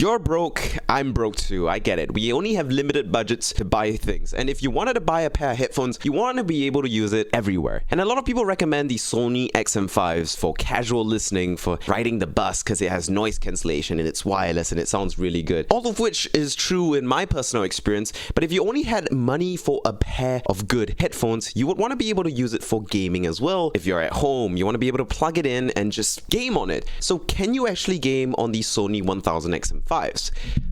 You're broke, I'm broke too, I get it. We only have limited budgets to buy things, and if you wanted to buy a pair of headphones, you want to be able to use it everywhere. And a lot of people recommend the Sony XM5s for casual listening, for riding the bus because it has noise cancellation and it's wireless and it sounds really good. All of which is true in my personal experience, but if you only had money for a pair of good headphones, you would want to be able to use it for gaming as well. If you're at home, you want to be able to plug it in and just game on it. So can you actually game on the Sony 1000 XM5s?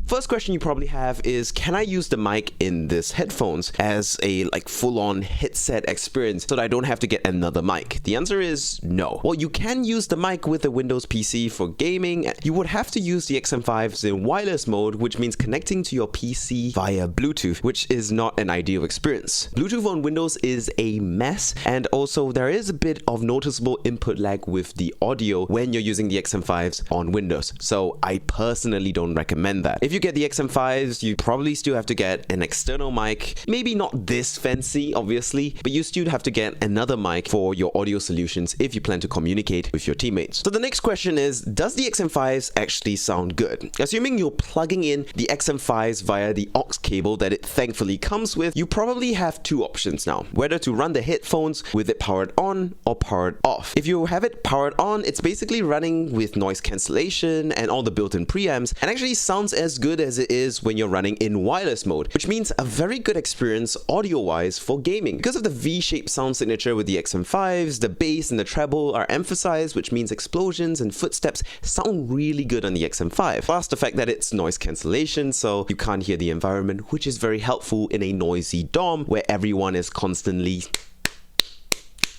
First question you probably have is, can I use the mic in this headphones as a full-on headset experience so that I don't have to get another mic? The answer is no. Well, you can use the mic with a Windows PC for gaming. You would have to use the XM5s in wireless mode, which means connecting to your PC via Bluetooth, which is not an ideal experience. Bluetooth on Windows is a mess, and also there is a bit of noticeable input lag with the audio when you're using the XM5s on Windows. So I personally don't recommend that. If you get the XM5s, you probably still have to get an external mic. Maybe not this fancy, obviously, but you still have to get another mic for your audio solutions if you plan to communicate with your teammates. So the next question is, does the XM5s actually sound good? Assuming you're plugging in the XM5s via the aux cable that it thankfully comes with, you probably have two options now, whether to run the headphones with it powered on or powered off. If you have it powered on, it's basically running with noise cancellation and all the built-in preamps, and actually sounds as good as it is when you're running in wireless mode, which means a very good experience audio-wise for gaming. Because of the V-shaped sound signature with the XM5s, the bass and the treble are emphasized, which means explosions and footsteps sound really good on the XM5. Plus the fact that it's noise cancellation, so you can't hear the environment, which is very helpful in a noisy dorm where everyone is constantly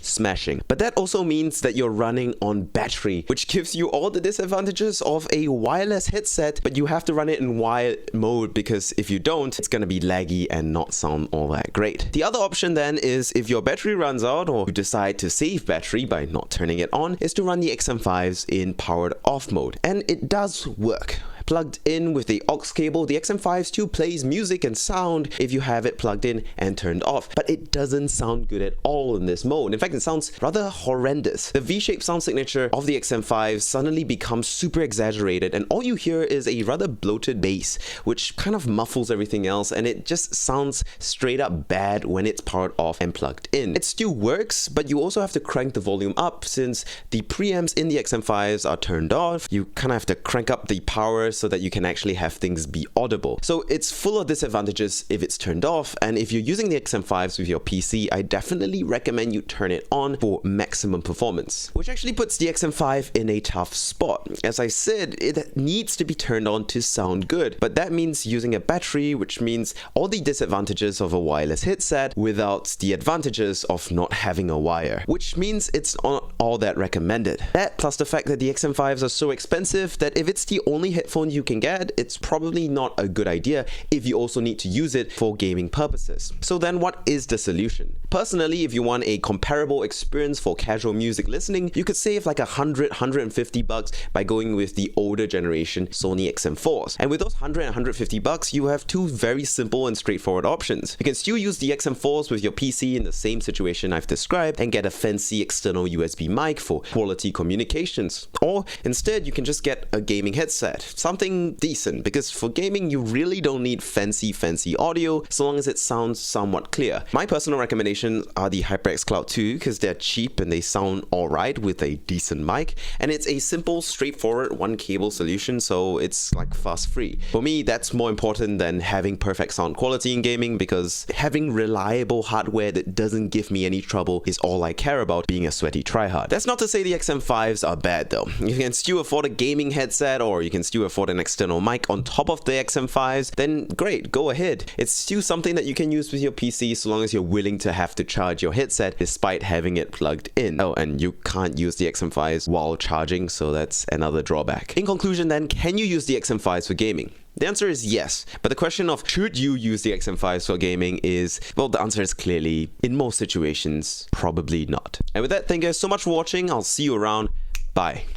smashing. But that also means that you're running on battery, which gives you all the disadvantages of a wireless headset, but you have to run it in wired mode because if you don't, it's going to be laggy and not sound all that great. The other option then is, if your battery runs out or you decide to save battery by not turning it on, is to run the XM5s in powered off mode. And it does work. Plugged in with the aux cable, the XM5 still plays music and sound if you have it plugged in and turned off, but it doesn't sound good at all in this mode. In fact, it sounds rather horrendous. The V-shaped sound signature of the XM5 suddenly becomes super exaggerated, and all you hear is a rather bloated bass, which kind of muffles everything else, and it just sounds straight up bad when it's powered off and plugged in. It still works, but you also have to crank the volume up since the preamps in the XM5s are turned off. You kind of have to crank up the power so that you can actually have things be audible. So it's full of disadvantages if it's turned off, and if you're using the XM5s with your PC, I definitely recommend you turn it on for maximum performance. Which actually puts the XM5 in a tough spot. As I said, it needs to be turned on to sound good, but that means using a battery, which means all the disadvantages of a wireless headset without the advantages of not having a wire, which means it's not all that recommended. That plus the fact that the XM5s are so expensive that if it's the only headphone you can get, it's probably not a good idea if you also need to use it for gaming purposes. So then what is the solution? Personally, if you want a comparable experience for casual music listening, you could save like $150 by going with the older generation Sony XM4s. And with those $150, you have two very simple and straightforward options. You can still use the XM4s with your PC in the same situation I've described and get a fancy external USB mic for quality communications. Or instead, you can just get a gaming headset, something decent, because for gaming you really don't need fancy audio so long as it sounds somewhat clear. My personal recommendations are the HyperX Cloud 2 because they're cheap and they sound alright with a decent mic, and it's a simple, straightforward one cable solution, so it's like fast free. For me, that's more important than having perfect sound quality in gaming, because having reliable hardware that doesn't give me any trouble is all I care about being a sweaty tryhard. That's not to say the XM5s are bad though. You can still afford a gaming headset, or you can still afford an external mic on top of the XM5s, then great, go ahead. It's still something that you can use with your PC so long as you're willing to have to charge your headset despite having it plugged in. Oh, and you can't use the XM5s while charging, so that's another drawback. In conclusion then, can you use the XM5s for gaming? The answer is yes, but the question of should you use the XM5s for gaming is, well, the answer is clearly, in most situations, probably not. And with that, thank you guys so much for watching. I'll see you around. Bye.